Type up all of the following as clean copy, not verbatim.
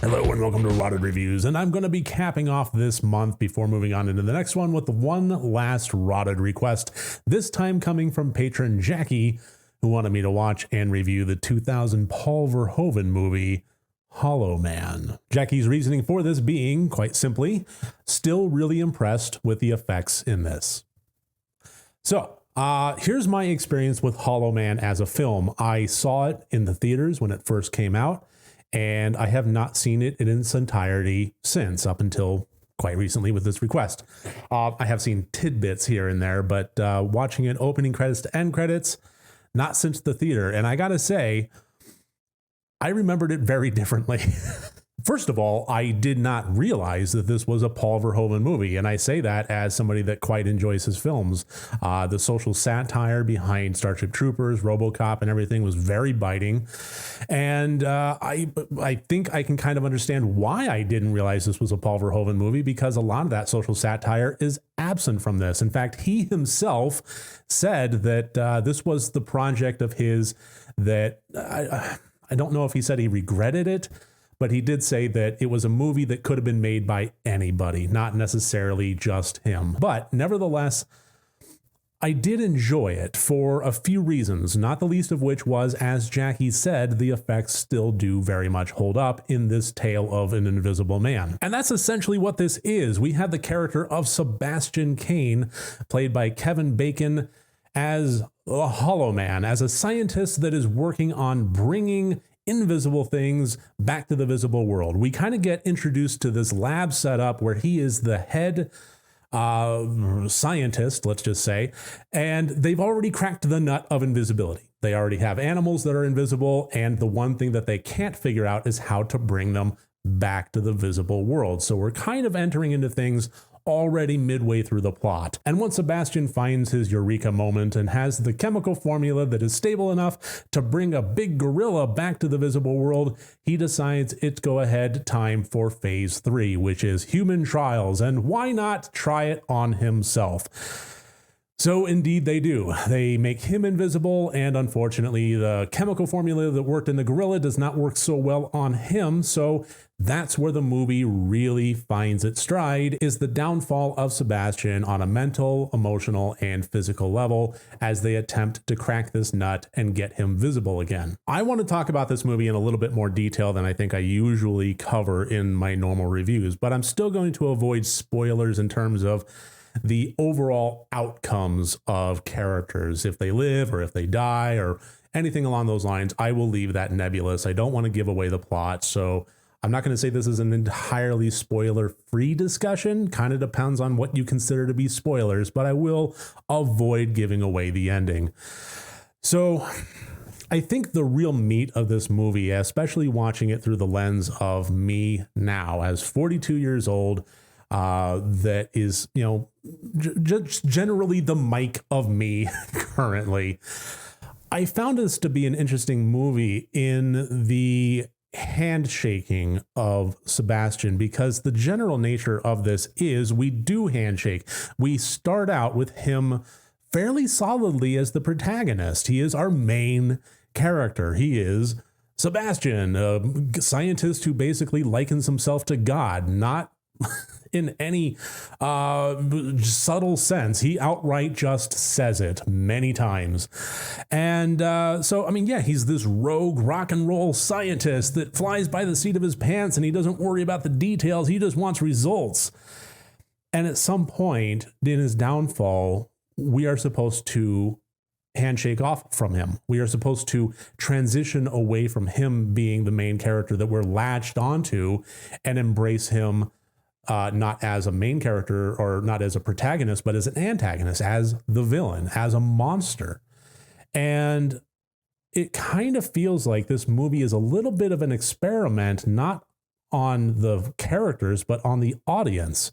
Hello and welcome to Rotted Reviews, and I'm going to be capping off this month before moving on into the next one with one last Rotted request, this time coming from patron Jackie, who wanted me to watch and review the 2000 Paul Verhoeven movie, Hollow Man. Jackie's reasoning for this being, quite simply, still really impressed with the effects in this. So, here's my experience with Hollow Man as a film. I saw it in the theaters when it first came out, and I have not seen it in its entirety since, up until quite recently with this request. I have seen tidbits here and there, but watching it opening credits to end credits, not since the theater. And I gotta say, I remembered it very differently. First of all, I did not realize that this was a Paul Verhoeven movie, and I say that as somebody that quite enjoys his films. The social satire behind Starship Troopers, RoboCop, and everything was very biting, and I think I can kind of understand why I didn't realize this was a Paul Verhoeven movie, because a lot of that social satire is absent from this. In fact, he himself said that this was the project of his that I don't know if he said he regretted it, but he did say that it was a movie that could have been made by anybody, not necessarily just him. But nevertheless, I did enjoy it for a few reasons, not the least of which was, as Jackie said, the effects still do very much hold up in this tale of an invisible man. And that's essentially what this is. We have the character of Sebastian Cain, played by Kevin Bacon, as a Hollow Man, as a scientist that is working on bringing invisible things back to the visible world. We kind of get introduced to this lab setup where he is the head scientist, let's just say, and they've already cracked the nut of invisibility. They already have animals that are invisible, and the one thing that they can't figure out is how to bring them back to the visible world. So we're kind of entering into things already midway through the plot. And once Sebastian finds his eureka moment and has the chemical formula that is stable enough to bring a big gorilla back to the visible world, he decides it's go ahead time for phase 3, which is human trials. And why not try it on himself? So indeed they do. They make him invisible, and unfortunately the chemical formula that worked in the gorilla does not work so well on him. So that's where the movie really finds its stride, is the downfall of Sebastian on a mental, emotional, and physical level as they attempt to crack this nut and get him visible again. I want to talk about this movie in a little bit more detail than I think I usually cover in my normal reviews, but I'm still going to avoid spoilers in terms of the overall outcomes of characters. If they live or if they die or anything along those lines, I will leave that nebulous. I don't want to give away the plot, so I'm not going to say this is an entirely spoiler-free discussion. Kind of depends on what you consider to be spoilers, but I will avoid giving away the ending. So I think the real meat of this movie, especially watching it through the lens of me now as 42 years old, that is, you know, just generally the Mike of me currently. I found this to be an interesting movie in the handshaking of Sebastian, because the general nature of this is we do handshake. We start out with him fairly solidly as the protagonist. He is our main character. He is Sebastian, a scientist who basically likens himself to God, not in any subtle sense. He outright just says it many times. And so, I mean, yeah, he's this rogue rock and roll scientist that flies by the seat of his pants, and he doesn't worry about the details. He just wants results. And at some point in his downfall, we are supposed to handshake off from him. We are supposed to transition away from him being the main character that we're latched onto and embrace him not as a main character or not as a protagonist, but as an antagonist, as the villain, as a monster. And it kind of feels like this movie is a little bit of an experiment, not on the characters, but on the audience,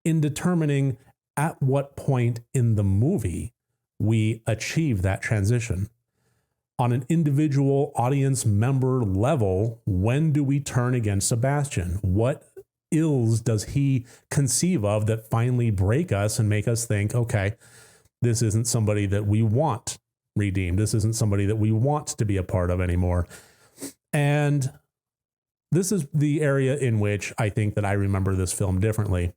in determining at what point in the movie we achieve that transition. On an individual audience member level, when do we turn against Sebastian? What ills does he conceive of that finally break us and make us think, okay, this isn't somebody that we want redeemed. This isn't somebody that we want to be a part of anymore. And this is the area in which I think that I remember this film differently.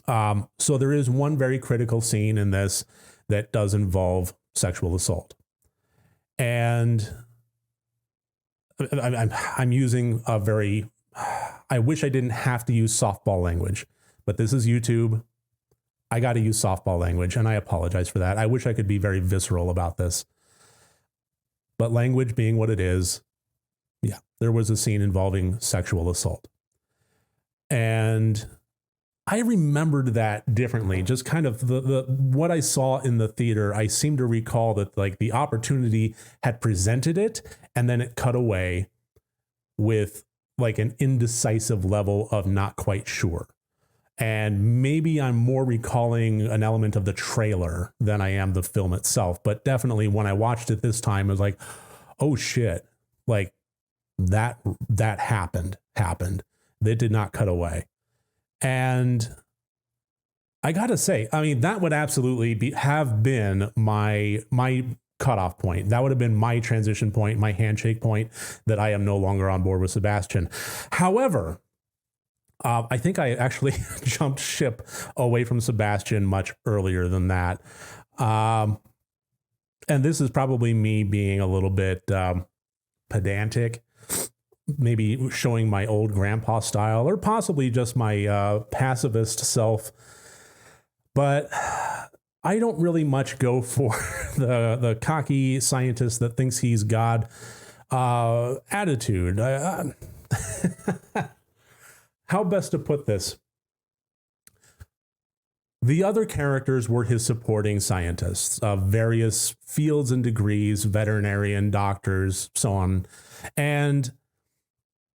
So there is one very critical scene in this that does involve sexual assault. And I'm using a very, I wish I didn't have to use softball language, but this is YouTube. I got to use softball language, and I apologize for that. I wish I could be very visceral about this. But language being what it is, yeah, there was a scene involving sexual assault. And I remembered that differently. Just kind of the what I saw in the theater, I seem to recall that like the opportunity had presented it, and then it cut away with like an indecisive level of not quite sure. And maybe I'm more recalling an element of the trailer than I am the film itself. But definitely when I watched it this time, it was like, oh shit, like that happened. They did not cut away. And I got to say, I mean, that would absolutely have been my cutoff point. That would have been my transition point, my handshake point, that I am no longer on board with Sebastian. However, I think I actually jumped ship away from Sebastian much earlier than that. And this is probably me being a little bit pedantic, maybe showing my old grandpa style, or possibly just my pacifist self. But I don't really much go for the cocky scientist that thinks he's God attitude. How best to put this? The other characters were his supporting scientists of various fields and degrees, veterinarian, doctors, so on. And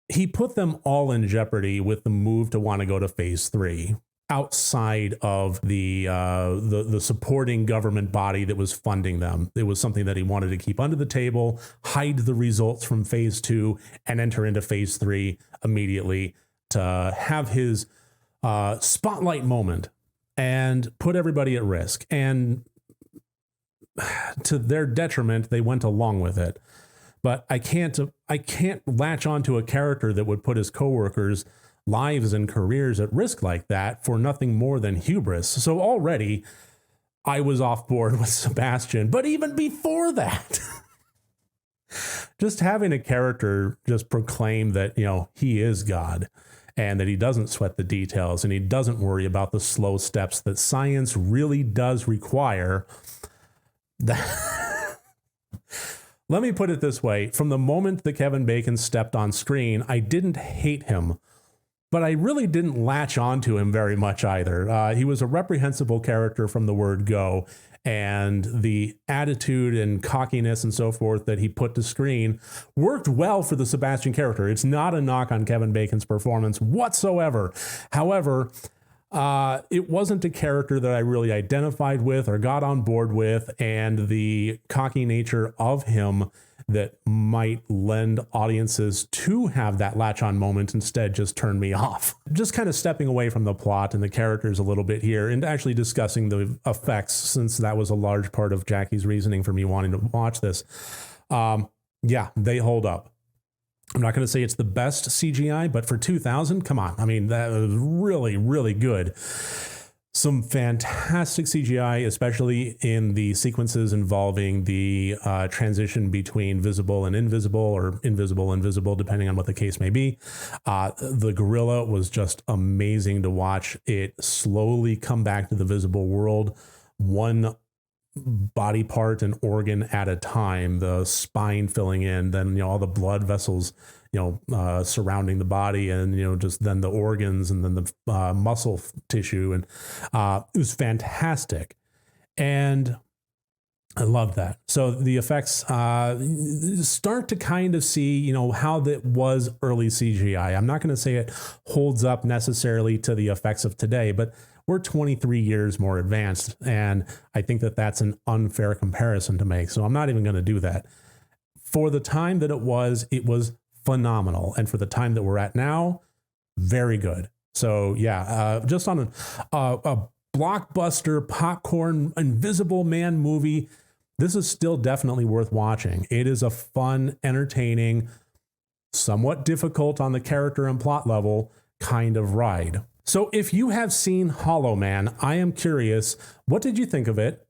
he put them all in jeopardy with the move to want to go to phase 3 outside of the supporting government body that was funding them. It was something that he wanted to keep under the table, hide the results from phase 2, and enter into phase 3 immediately to have his spotlight moment and put everybody at risk. And to their detriment, they went along with it. But I can't latch onto a character that would put his coworkers' lives and careers at risk like that for nothing more than hubris. So already I was off board with Sebastian. But even before that, just having a character just proclaim that, you know, he is God, and that he doesn't sweat the details, and he doesn't worry about the slow steps that science really does require. Let me put it this way. From the moment that Kevin Bacon stepped on screen, I didn't hate him, but I really didn't latch onto him very much either. He was a reprehensible character from the word go, and the attitude and cockiness and so forth that he put to screen worked well for the Sebastian character. It's not a knock on Kevin Bacon's performance whatsoever. However, it wasn't a character that I really identified with or got on board with, and the cocky nature of him that might lend audiences to have that latch-on moment instead just turned me off. Just kind of stepping away from the plot and the characters a little bit here and actually discussing the effects, since that was a large part of Jackie's reasoning for me wanting to watch this. Yeah, they hold up. I'm not going to say it's the best CGI, but for 2000, come on. I mean, that was really, really good. Some fantastic CGI, especially in the sequences involving the transition between visible and invisible, or invisible, depending on what the case may be. The gorilla was just amazing to watch it slowly come back to the visible world, one body part and organ at a time, the spine filling in, then, you know, all the blood vessels, surrounding the body, and, just then the organs, and then the muscle tissue. And it was fantastic. And I love that. So the effects start to kind of see, how that was early CGI. I'm not going to say it holds up necessarily to the effects of today, but we're 23 years more advanced. And I think that that's an unfair comparison to make. So I'm not even going to do that. For the time that it was phenomenal. And for the time that we're at now, very good. So yeah, just on a blockbuster popcorn Invisible Man movie, this is still definitely worth watching. It is a fun, entertaining, somewhat difficult on the character and plot level kind of ride. So if you have seen Hollow Man, I am curious, what did you think of it?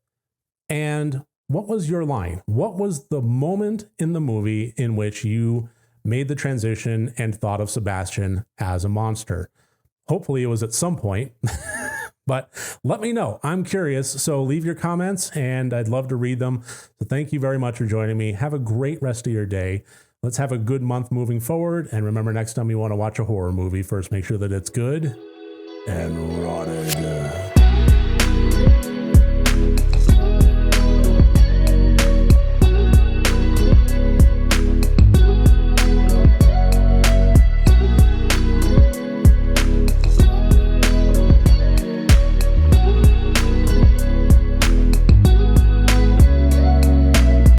And what was your line? What was the moment in the movie in which you made the transition and thought of Sebastian as a monster? Hopefully it was at some point, but let me know. I'm curious. So leave your comments and I'd love to read them. So thank you very much for joining me. Have a great rest of your day. Let's have a good month moving forward. And remember, next time you want to watch a horror movie, first make sure that it's good and rotted.